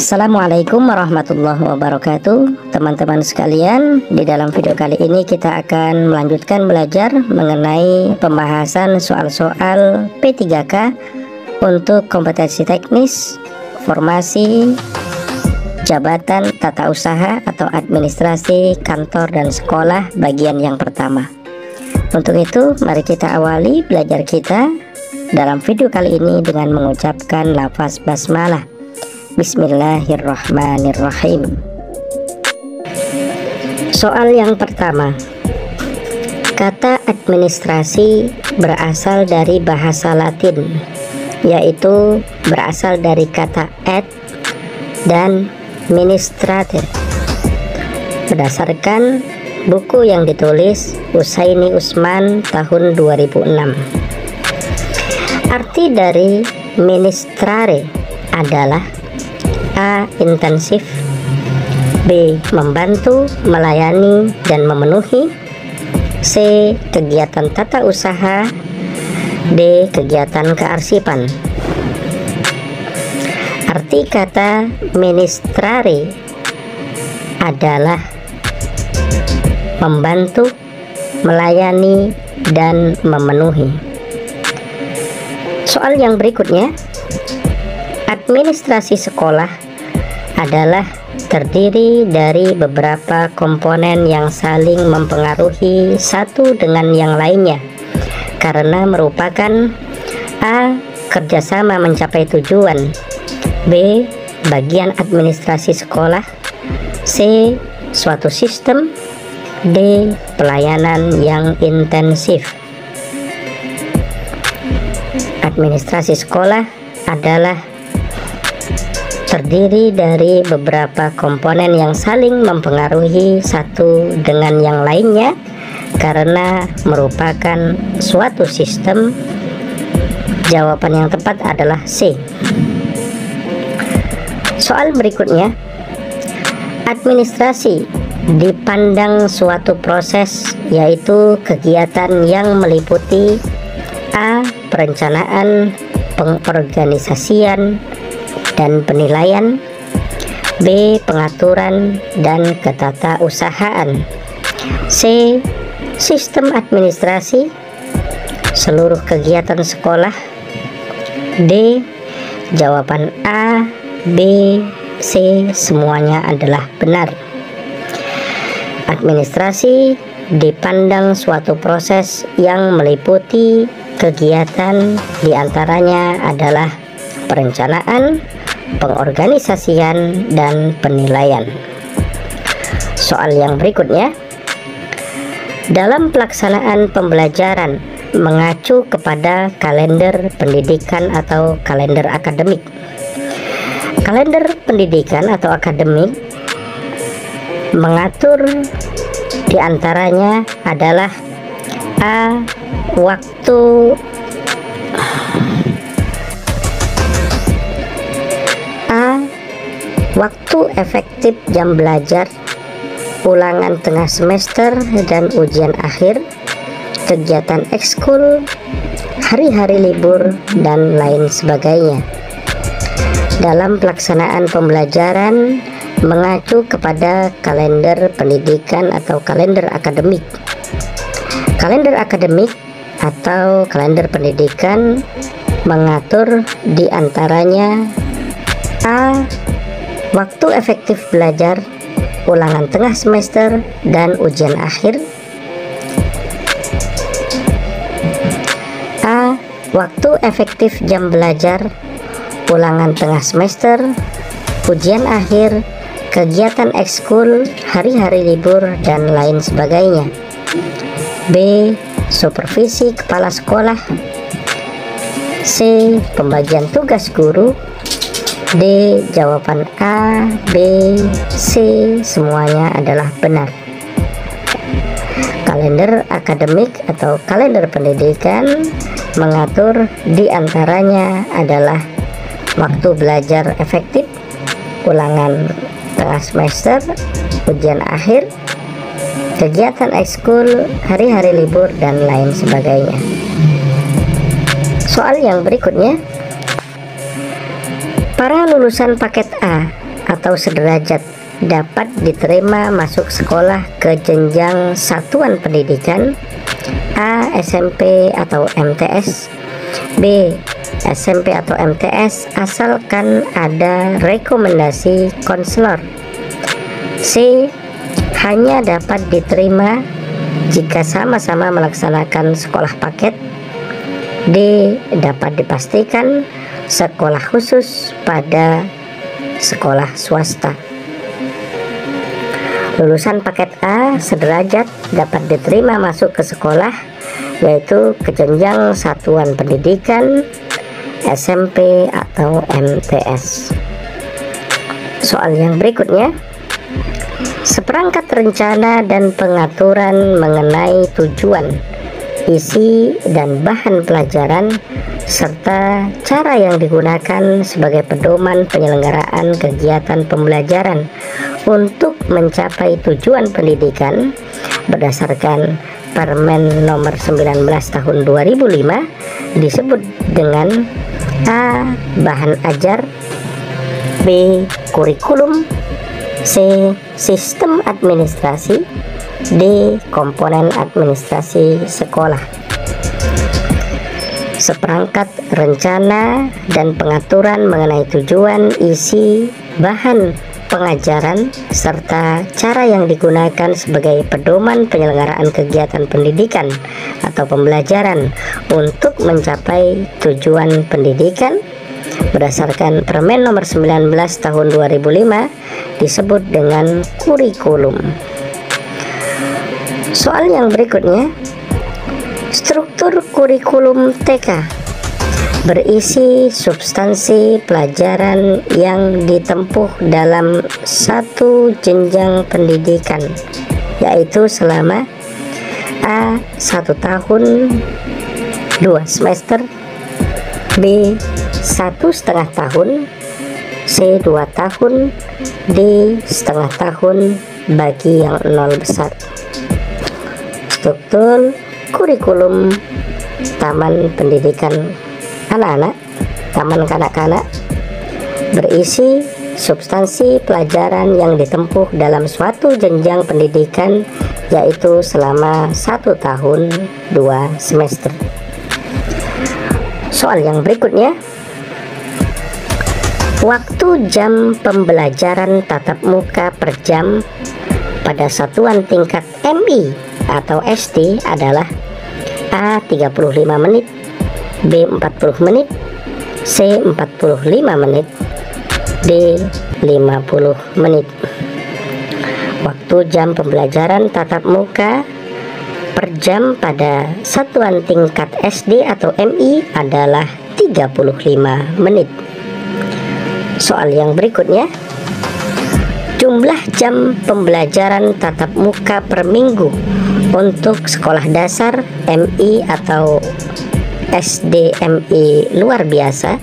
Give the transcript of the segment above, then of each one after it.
Assalamualaikum warahmatullahi wabarakatuh. Teman-teman sekalian, di dalam video kali ini kita akan melanjutkan belajar mengenai pembahasan soal-soal P3K untuk kompetensi teknis, formasi, jabatan tata usaha atau administrasi kantor dan sekolah bagian yang pertama. Untuk itu, mari kita awali belajar kita dalam video kali ini dengan mengucapkan lafaz basmalah. Bismillahirrahmanirrahim. Soal yang pertama. Kata administrasi berasal dari bahasa Latin, yaitu berasal dari kata ad dan ministrator. Berdasarkan buku yang ditulis Usaini Usman tahun 2006. Arti dari ministrare adalah A. Intensif, B. Membantu, melayani, dan memenuhi, C. Kegiatan tata usaha, D. Kegiatan kearsipan. Arti kata ministrare adalah membantu, melayani, dan memenuhi. Soal yang berikutnya. Administrasi sekolah adalah terdiri dari beberapa komponen yang saling mempengaruhi satu dengan yang lainnya karena merupakan A. Kerjasama mencapai tujuan, B. Bagian administrasi sekolah, C. Suatu sistem, D. Pelayanan yang intensif. Administrasi sekolah adalah terdiri dari beberapa komponen yang saling mempengaruhi satu dengan yang lainnya karena merupakan suatu sistem. Jawaban yang tepat adalah C. Soal berikutnya. Administrasi dipandang suatu proses, yaitu kegiatan yang meliputi A. Perencanaan, pengorganisasian, dan penilaian, B. Pengaturan dan ketatausahaan, C. Sistem administrasi seluruh kegiatan sekolah, D. Jawaban A, B, C semuanya adalah benar. Administrasi dipandang suatu proses yang meliputi kegiatan diantaranya adalah perencanaan, pengorganisasian, dan penilaian. Soal yang berikutnya. Dalam pelaksanaan pembelajaran mengacu kepada kalender pendidikan atau kalender akademik. Kalender pendidikan atau akademik mengatur diantaranya adalah A. Waktu efektif jam belajar, ulangan tengah semester dan ujian akhir, kegiatan ekskul, hari-hari libur, dan lain sebagainya. Dalam pelaksanaan pembelajaran mengacu kepada kalender pendidikan atau kalender akademik. Kalender akademik atau kalender pendidikan mengatur diantaranya A. Waktu efektif belajar, ulangan tengah semester, dan ujian akhir. A. Waktu efektif jam belajar, ulangan tengah semester, ujian akhir, kegiatan ekskul, hari-hari libur, dan lain sebagainya. B. Supervisi kepala sekolah, C. Pembagian tugas guru, D. Jawaban A, B, C semuanya adalah benar. Kalender akademik atau kalender pendidikan mengatur diantaranya adalah waktu belajar efektif, ulangan tengah semester, ujian akhir, kegiatan ekskul, hari-hari libur, dan lain sebagainya. Soal yang berikutnya. Para lulusan paket A atau sederajat dapat diterima masuk sekolah ke jenjang satuan pendidikan A. SMP atau MTS, B. SMP atau MTS asalkan ada rekomendasi konselor, C. hanya dapat diterima jika sama-sama melaksanakan sekolah paket, D. dapat dipastikan sekolah khusus pada sekolah swasta. Lulusan paket A sederajat dapat diterima masuk ke sekolah yaitu ke jenjang satuan pendidikan SMP atau MTS. Soal yang berikutnya, seperangkat rencana dan pengaturan mengenai tujuan, isi dan bahan pelajaran serta cara yang digunakan sebagai pedoman penyelenggaraan kegiatan pembelajaran untuk mencapai tujuan pendidikan berdasarkan Permen nomor 19 tahun 2005 disebut dengan A. bahan ajar, B. kurikulum, C. sistem administrasi, D. komponen administrasi sekolah. Seperangkat rencana dan pengaturan mengenai tujuan, isi, bahan pengajaran, serta cara yang digunakan sebagai pedoman penyelenggaraan kegiatan pendidikan atau pembelajaran untuk mencapai tujuan pendidikan berdasarkan Permen nomor 19 tahun 2005 disebut dengan kurikulum. Soal yang berikutnya, struktur kurikulum TK berisi substansi pelajaran yang ditempuh dalam satu jenjang pendidikan, yaitu selama A. 1 tahun 2 semester, B. 1,5 tahun, C. 2 tahun, D. setengah tahun bagi yang 0 besar. Struktur kurikulum Taman Pendidikan Anak-anak, Taman Kanak-kanak berisi substansi pelajaran yang ditempuh dalam suatu jenjang pendidikan yaitu selama 1 tahun 2 semester. Soal yang berikutnya, waktu jam pembelajaran tatap muka per jam pada satuan tingkat MI atau SD adalah A. 35 menit, B. 40 menit, C. 45 menit, D. 50 menit. Waktu jam pembelajaran tatap muka per jam pada satuan tingkat SD atau MI adalah 35 menit. Soal yang berikutnya, jumlah jam pembelajaran tatap muka per minggu untuk sekolah dasar MI atau SDMI luar biasa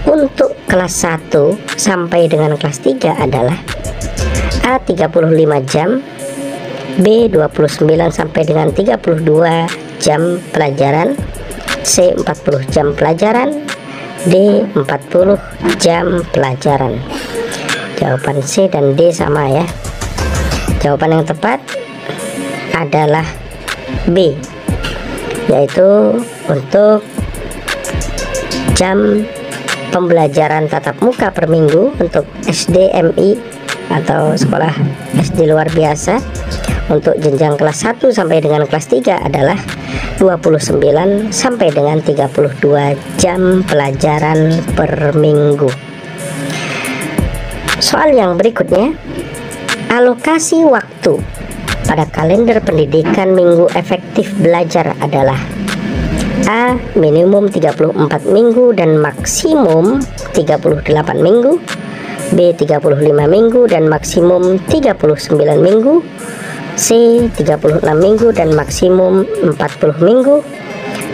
untuk kelas 1 sampai dengan kelas 3 adalah A. 35 jam, B. 29 sampai dengan 32 jam pelajaran, C. 40 jam pelajaran, D. 40 jam pelajaran. Jawaban C dan D sama ya. Jawaban yang tepat adalah B, yaitu untuk jam pembelajaran tatap muka per minggu untuk SDMI atau sekolah SD luar biasa untuk jenjang kelas 1 sampai dengan kelas 3 adalah 29 sampai dengan 32 jam pelajaran per minggu. Soal yang berikutnya, alokasi waktu pada kalender pendidikan minggu efektif belajar adalah A. minimum 34 minggu dan maksimum 38 minggu, B. 35 minggu dan maksimum 39 minggu, C. 36 minggu dan maksimum 40 minggu,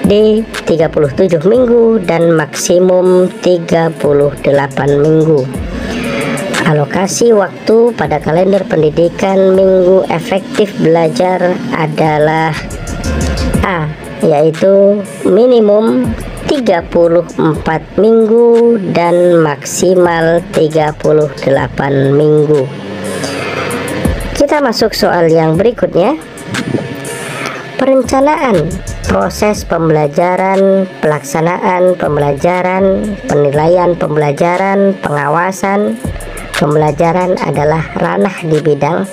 D. 37 minggu dan maksimum 38 minggu. Alokasi waktu pada kalender pendidikan minggu efektif belajar adalah A, yaitu minimum 34 minggu dan maksimal 38 minggu. Kita masuk soal yang berikutnya. Perencanaan proses pembelajaran, pelaksanaan pembelajaran, penilaian pembelajaran, pengawasan pembelajaran adalah ranah di bidang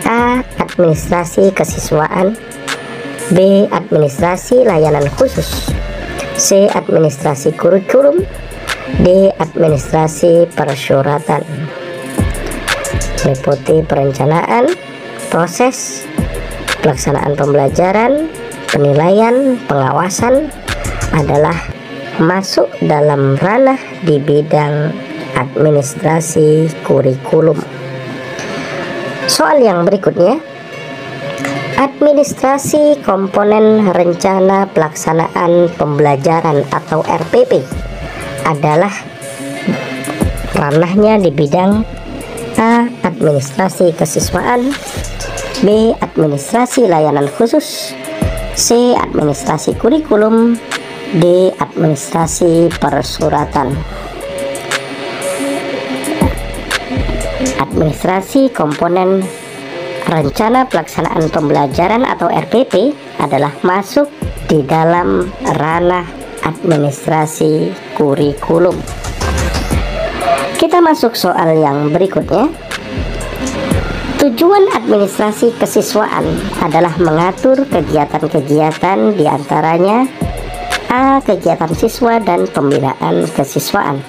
A. Administrasi kesiswaan, B. Administrasi layanan khusus, C. Administrasi kurikulum, D. Administrasi persuratan. Meliputi perencanaan, proses, pelaksanaan pembelajaran, penilaian, pengawasan adalah masuk dalam ranah di bidang administrasi kurikulum. Soal yang berikutnya, administrasi komponen rencana pelaksanaan pembelajaran atau RPP adalah ranahnya di bidang A. Administrasi kesiswaan, B. Administrasi layanan khusus, C. Administrasi kurikulum, D. Administrasi persuratan. Administrasi komponen rencana pelaksanaan pembelajaran atau RPP adalah masuk di dalam ranah administrasi kurikulum. Kita masuk soal yang berikutnya. Tujuan administrasi kesiswaan adalah mengatur kegiatan-kegiatan diantaranya A. Kegiatan siswa dan pembinaan kesiswaan,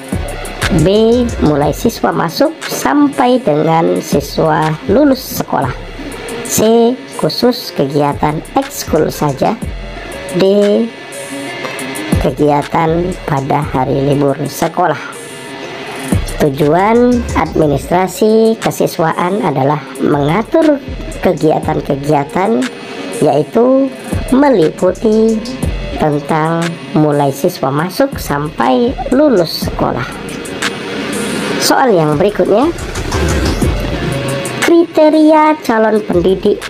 B. Mulai siswa masuk sampai dengan siswa lulus sekolah, C. Khusus kegiatan ekskul saja, D. Kegiatan pada hari libur sekolah. Tujuan administrasi kesiswaan adalah mengatur kegiatan-kegiatan, yaitu meliputi tentang mulai siswa masuk sampai lulus sekolah. Soal yang berikutnya, kriteria calon pendidik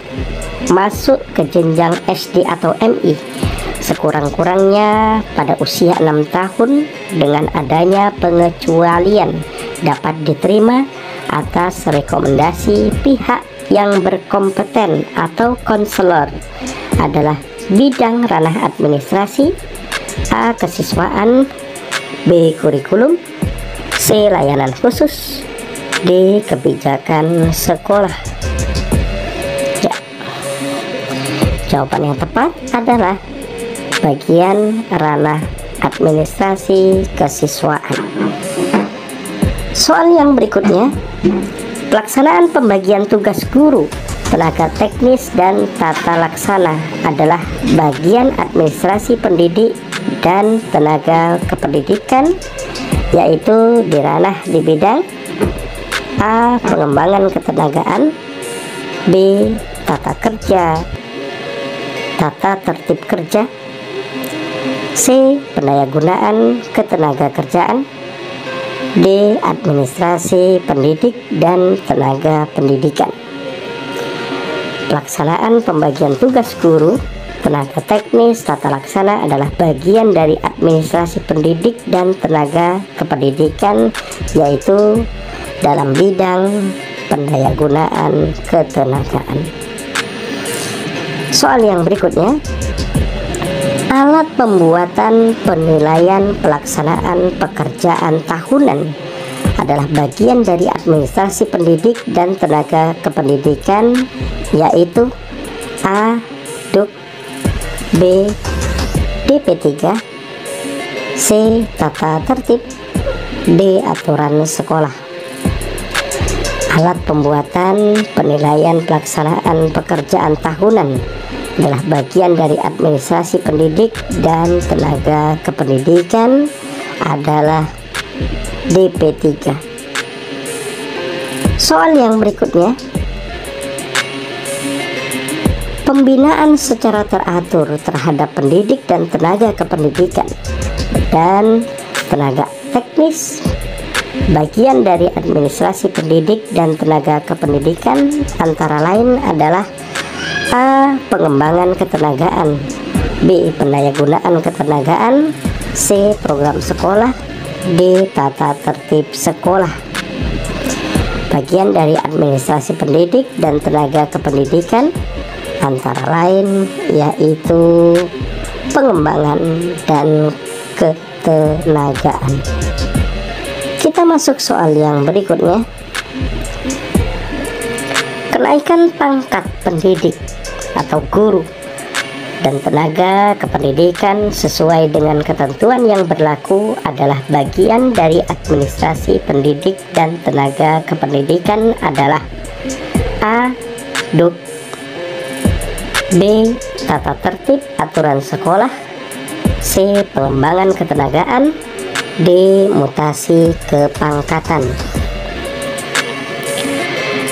masuk ke jenjang SD atau MI sekurang-kurangnya pada usia 6 tahun dengan adanya pengecualian dapat diterima atas rekomendasi pihak yang berkompeten atau konselor adalah bidang ranah administrasi, A. Kesiswaan, B. Kurikulum, C. Layanan khusus, D. Kebijakan sekolah. Ya, jawaban yang tepat adalah bagian ranah administrasi kesiswaan. Soal yang berikutnya, pelaksanaan pembagian tugas guru, tenaga teknis, dan tata laksana adalah bagian administrasi pendidik dan tenaga kependidikan, yaitu di ranah di bidang A. Pengembangan ketenagaan, B. Tata kerja, tata tertib kerja, C. Pendayagunaan ketenaga kerjaan, D. Administrasi pendidik dan tenaga pendidikan. Pelaksanaan pembagian tugas guru, tenaga teknis, tata laksana adalah bagian dari administrasi pendidik dan tenaga kependidikan, yaitu dalam bidang pendayagunaan ketenagaan. Soal yang berikutnya, alat pembuatan penilaian pelaksanaan pekerjaan tahunan adalah bagian dari administrasi pendidik dan tenaga kependidikan, yaitu A. Duk, B. DP3, C. Tata tertib, D. Aturan sekolah. Alat pembuatan penilaian pelaksanaan pekerjaan tahunan adalah bagian dari administrasi pendidik dan tenaga kependidikan adalah DP3. Soal yang berikutnya, pembinaan secara teratur terhadap pendidik dan tenaga kependidikan dan tenaga teknis bagian dari administrasi pendidik dan tenaga kependidikan antara lain adalah A. Pengembangan ketenagaan, B. Pendayagunaan ketenagaan, C. Program sekolah. D. Tata tertib sekolah. Bagian dari administrasi pendidik dan tenaga kependidikan antara lain yaitu pengembangan dan ketenagaan. Kita masuk soal yang berikutnya. Kenaikan pangkat pendidik atau guru dan tenaga kependidikan sesuai dengan ketentuan yang berlaku adalah bagian dari administrasi pendidik dan tenaga kependidikan adalah A. Duk, B. Tata tertib aturan sekolah, C. Pengembangan ketenagaan, D. Mutasi kepangkatan.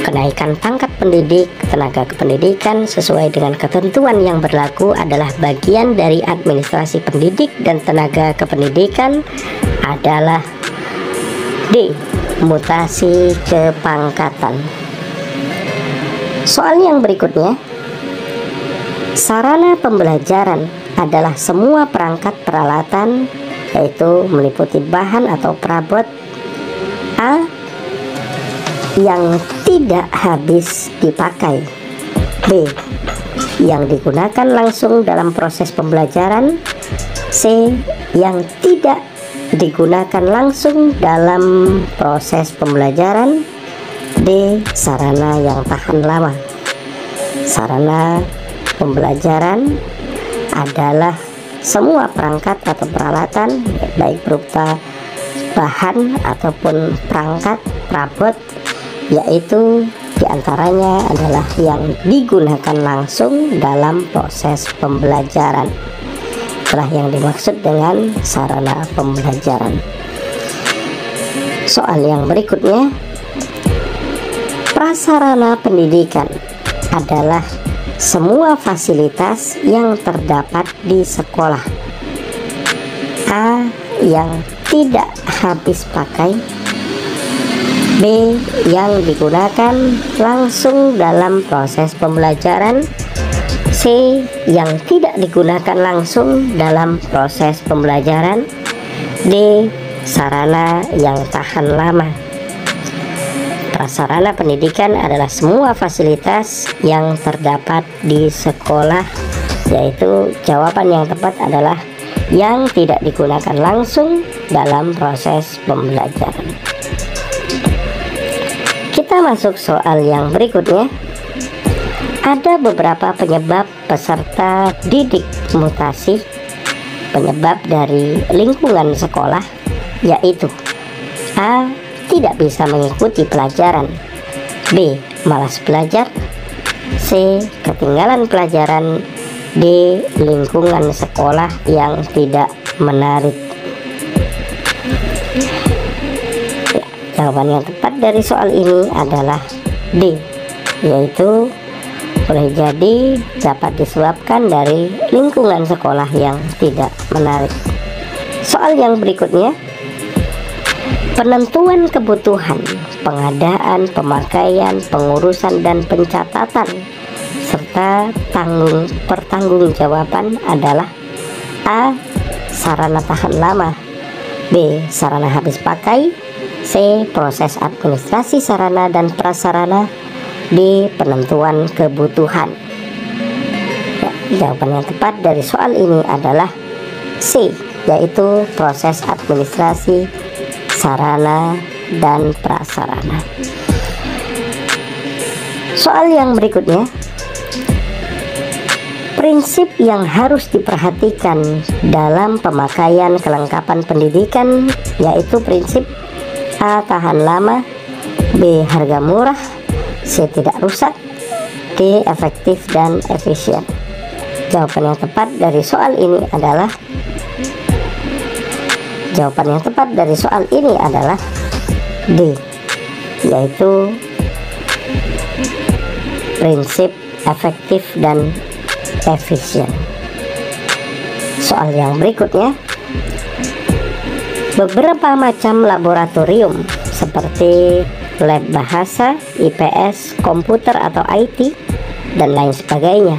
Kenaikan pangkat pendidik, tenaga kependidikan sesuai dengan ketentuan yang berlaku adalah bagian dari administrasi pendidik dan tenaga kependidikan adalah D. Mutasi kepangkatan. Soal yang berikutnya. Sarana pembelajaran adalah semua perangkat peralatan, yaitu meliputi bahan atau perabot A. Yang tidak habis dipakai, B. Yang digunakan langsung dalam proses pembelajaran, C. Yang tidak digunakan langsung dalam proses pembelajaran, D. Sarana yang tahan lama. Sarana pembelajaran adalah semua perangkat atau peralatan, baik berupa bahan ataupun perangkat perabot, yaitu diantaranya adalah yang digunakan langsung dalam proses pembelajaran. Itulah yang dimaksud dengan sarana pembelajaran. Soal yang berikutnya. Prasarana pendidikan adalah semua fasilitas yang terdapat di sekolah. A. Yang tidak habis pakai, B. Yang digunakan langsung dalam proses pembelajaran, C. Yang tidak digunakan langsung dalam proses pembelajaran, D. Sarana yang tahan lama. Prasarana pendidikan adalah semua fasilitas yang terdapat di sekolah, yaitu jawaban yang tepat adalah yang tidak digunakan langsung dalam proses pembelajaran. Kita masuk soal yang berikutnya. Ada beberapa penyebab peserta didik mutasi, penyebab dari lingkungan sekolah, yaitu A. Tidak bisa mengikuti pelajaran, B. Malas belajar, C. Ketinggalan pelajaran, D. Lingkungan sekolah yang tidak menarik. Jawaban yang tepat dari soal ini adalah D, yaitu boleh jadi dapat disebabkan dari lingkungan sekolah yang tidak menarik. Soal yang berikutnya. Penentuan kebutuhan, pengadaan, pemakaian, pengurusan, dan pencatatan serta pertanggungjawaban adalah A. Sarana tahan lama, B. Sarana habis pakai, C. Proses administrasi sarana dan prasarana, D. Penentuan kebutuhan. Jawaban yang tepat dari soal ini adalah C, yaitu proses administrasi sarana dan prasarana. Soal yang berikutnya. Prinsip yang harus diperhatikan dalam pemakaian kelengkapan pendidikan yaitu prinsip A. Tahan lama, B. Harga murah, C. Tidak rusak, D. Efektif dan efisien. Jawaban yang tepat dari soal ini adalah D, yaitu prinsip efektif dan efisien. Soal yang berikutnya. Beberapa macam laboratorium seperti lab bahasa, IPS, komputer atau IT, dan lain sebagainya.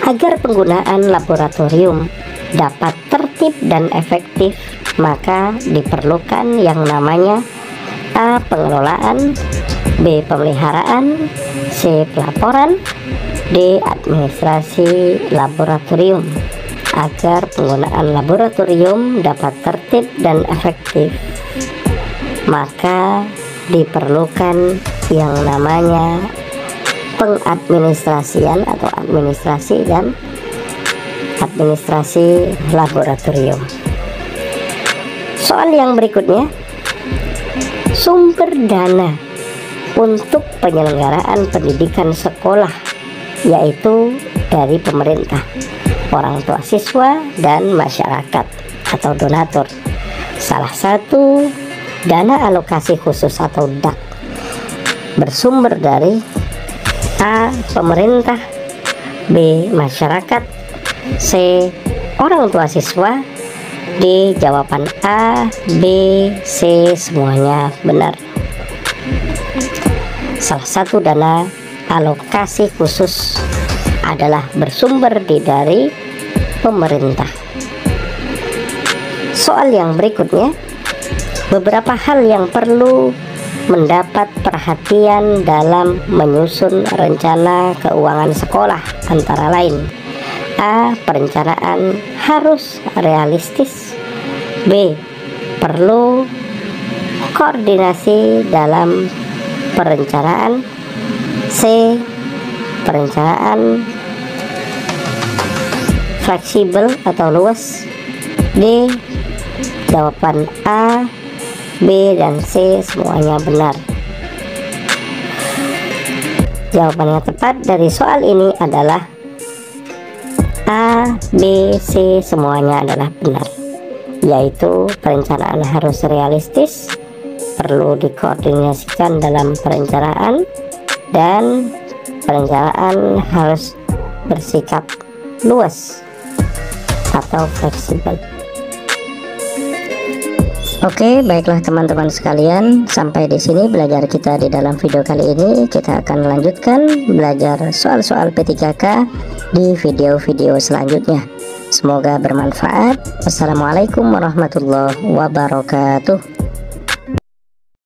Agar penggunaan laboratorium dapat tertib tertib dan efektif, maka diperlukan yang namanya A. Pengelolaan, B. Pemeliharaan, C. Pelaporan, D. Administrasi laboratorium. Agar penggunaan laboratorium dapat tertib dan efektif, maka diperlukan yang namanya pengadministrasian atau administrasi dan administrasi laboratorium. Soal yang berikutnya, sumber dana untuk penyelenggaraan pendidikan sekolah yaitu dari pemerintah, orang tua siswa, dan masyarakat atau donatur. Salah satu dana alokasi khusus atau DAK bersumber dari A. Pemerintah, B. Masyarakat, C. orang tua siswa, D. Jawaban A, B, C semuanya benar. Salah satu dana alokasi khusus adalah bersumber dari pemerintah. Soal yang berikutnya, beberapa hal yang perlu mendapat perhatian dalam menyusun rencana keuangan sekolah antara lain: A. Perencanaan harus realistis, B. Perlu koordinasi dalam perencanaan, C. Perencanaan fleksibel atau luas, D. Jawaban A, B, dan C semuanya benar. Jawaban yang tepat dari soal ini adalah A, B, C semuanya adalah benar, yaitu perencanaan harus realistis, perlu dikoordinasikan dalam perencanaan, dan perencanaan harus bersikap luas atau fleksibel. Oke, baiklah teman-teman sekalian, sampai di sini belajar kita di dalam video kali ini. Kita akan melanjutkan belajar soal-soal P3K di video-video selanjutnya. Semoga bermanfaat. Wassalamualaikum warahmatullahi wabarakatuh.